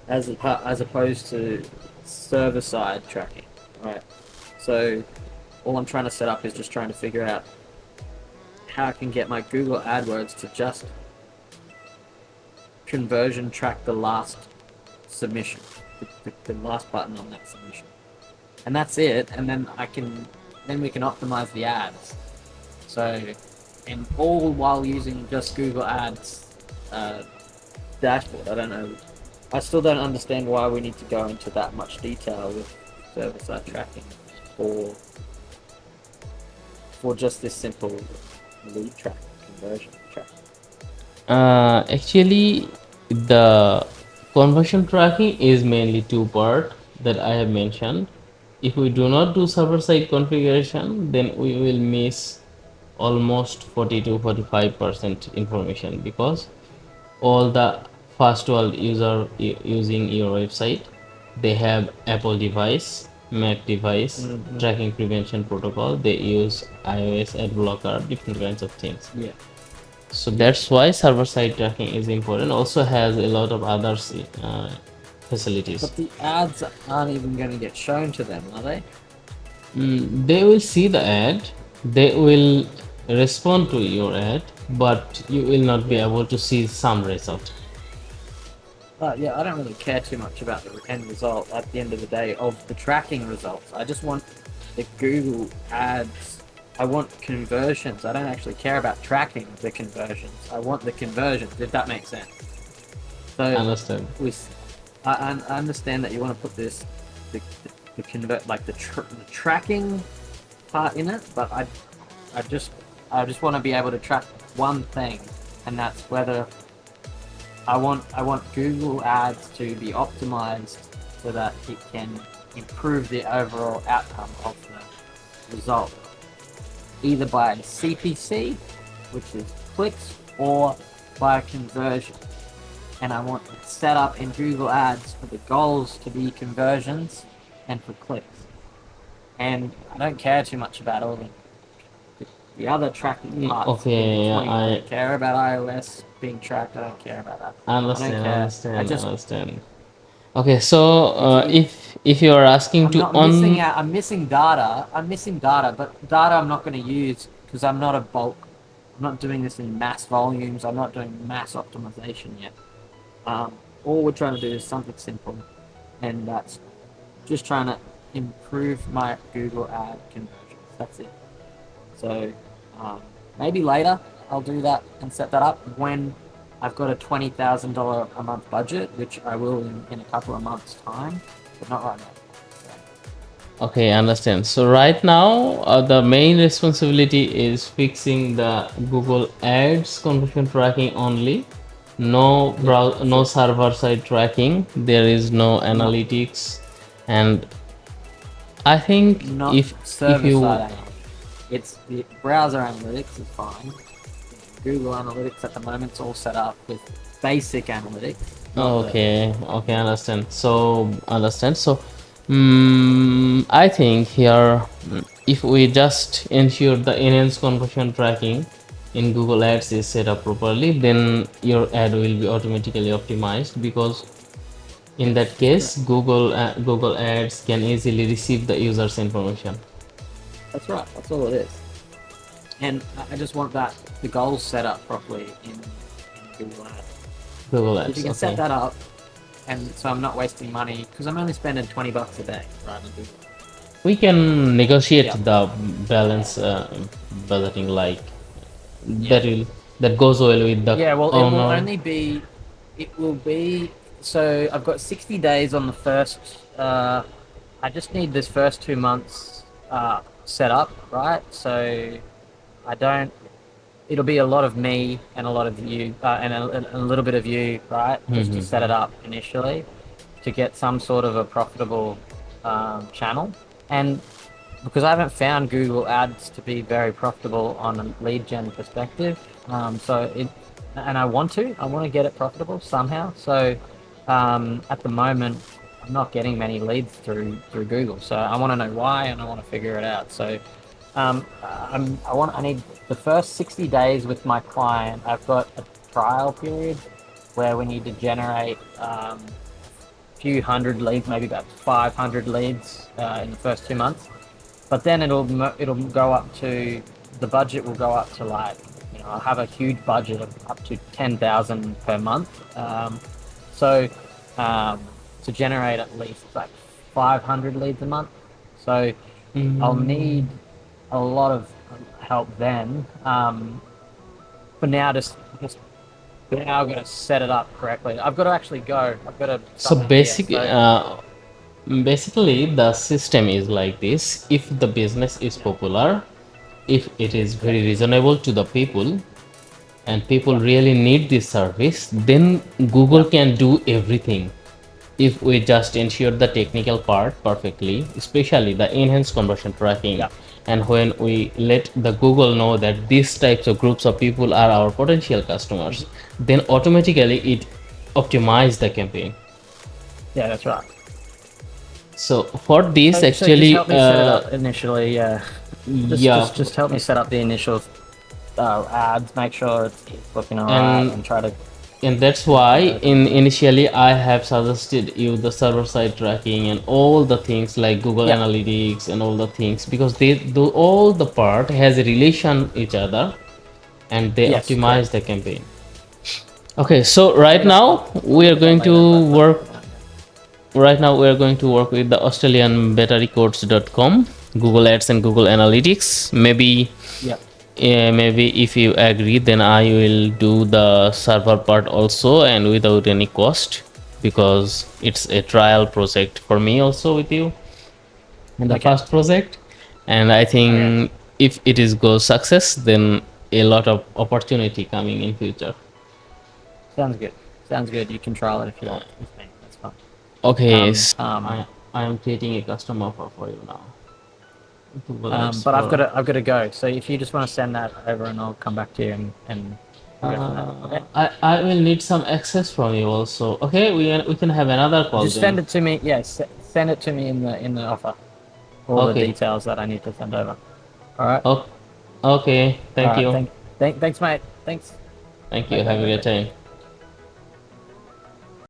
as opposed to server side tracking, right? So all I'm trying to set up is just trying to figure out how I can get my Google AdWords to just conversion track the last submission, the last button on that submission, and that's it. And then we can optimize the ads. So, and all while using just Google Ads dashboard. I don't know. I still don't understand why we need to go into that much detail with server-side tracking for just this simple lead track conversion track. Actually, the conversion tracking is mainly two part that I have mentioned. If we do not do server side configuration, then we will miss almost 40 to 45% information, because all the first world user using your website, they have Apple device, Mac device, Mm-hmm. tracking prevention protocol, they use iOS ad blocker, different kinds of things. Yeah. So that's why server side tracking is important. Also has a lot of other facilities. But the ads aren't even going to get shown to them, are they? They will see the ad, they will respond to your ad, but you will not be Yeah. able to see some result. But yeah, I don't really care too much about the end result at the end of the day of the tracking results. I just want the Google ads. I want conversions. I don't actually care about tracking the conversions. I want the conversions, if that makes sense. So Understand? with, I understand that you want to put the convert like the tracking part in it, but I just I just want to be able to track one thing, and that's whether I want Google Ads to be optimized so that it can improve the overall outcome of the result, either by CPC, which is clicks, or by conversion. And I want it set up in Google Ads for the goals to be conversions and for clicks. And I don't care too much about all the other tracking parts in Okay, between. I I don't care about iOS being tracked. I don't care about that. I don't understand, care. I understand, just understand. Okay, so it's if you are asking I'm to not missing on, out. I'm missing data. But data I'm not going to use because I'm not a bulk. I'm not doing this in mass volumes. I'm not doing mass optimization yet. Um, all we're trying to do is something simple, and that's just trying to improve my Google ad conversions. That's it. So um, maybe later I'll do that and set that up when I've got a $20,000 a month budget, which I will in a couple of months' time, but not right now. okay, understand. So right now, the main responsibility is fixing the Google Ads conversion tracking only. No Yeah, that's no it. server side tracking. There is no Not analytics, and I think not if server you, side analytics. It's the browser analytics is fine. Google Analytics at the moment is all set up with basic analytics, not the okay, okay, yeah. understand. So understand. So, I think here, if we just ensure the enhanced conversion tracking in Google Ads is set up properly, then your ad will be automatically optimized, because in Yes, that that's case, correct. Google Ads can easily receive the user's information. That's right. That's all it is. And I just want that the goals set up properly in Google Ads. Google If you Ads, can set okay. that up, and so I'm not wasting money because I'm only spending $20 a day right on Google. We can negotiate Yeah, the balance budgeting, like yeah, that will that goes well with the yeah. Well, owner. it will be. So I've got 60 days on the first. I just need this first 2 months set up, right? So I don't. It'll be a lot of me and a lot of you, and a little bit of you, right? Just to set it up initially to get some sort of a profitable channel. And because I haven't found Google Ads to be very profitable on a lead gen perspective, and I want to get it profitable somehow. So at the moment, I'm not getting many leads through Google. So I want to know why, and I want to figure it out. So I need the first 60 days with my client. I've got a trial period where we need to generate few hundred leads, maybe about 500 leads in the first 2 months. But then it'll go up to the budget will go up to like, I'll have a huge budget of up to 10,000 per month. So um, to generate at least like 500 leads a month. So I'll Mm, need a lot of help then. For now, just now I've got to set it up correctly. I've got to actually go. I've got to so something here. So basically the system is like this: if the business is yeah, popular, if it is yeah, very reasonable to the people, and people yeah, really need this service, then Google yeah, can do everything if we just ensure the technical part perfectly, especially the enhanced conversion tracking. yeah, And when we let the Google know that these types of groups of people are our potential customers, mhm, then automatically it optimize the campaign. yeah. That's right. So for this So just actually help me set it up initially. Yeah, just yeah, just just help me set up the initial ads. Make sure it's looking all right, and and try to that's get the why conversions. in initially I have suggested you the server side tracking and all the things like Google Yep. Analytics and all the things, because they do all the part has a relation each other and they Yes. Correct. optimize the campaign. Okay, so I'll look at that later, but for now, yeah. right now we are going to work with the Australian batterycodes.com, Google Ads and Google Analytics. Maybe Yep. maybe if you agree, then I will do the server part also and without any cost, because it's a trial project for me also with you in the Okay. first project. And I Okay. think if it is goes success, then a lot of opportunity coming in future. Sounds good. Sounds good. You can trial it if you want with me. That's fine. Okay, Um, so um, I am creating a custom offer for you now. Google Ads but for I've got to go. So if you just want to send that over, and I'll come back to you, and we'll go from there. Okay. I will need some access from you also. Okay, we can have another call Just then. send it to me. Yes, send it to me in the offer. All the Okay. details that I need to send over. All right. Okay. Okay. All Thank right. you. Thanks, mate. Thanks. Thank Bye, you. bye, Have a bye, great bye. time.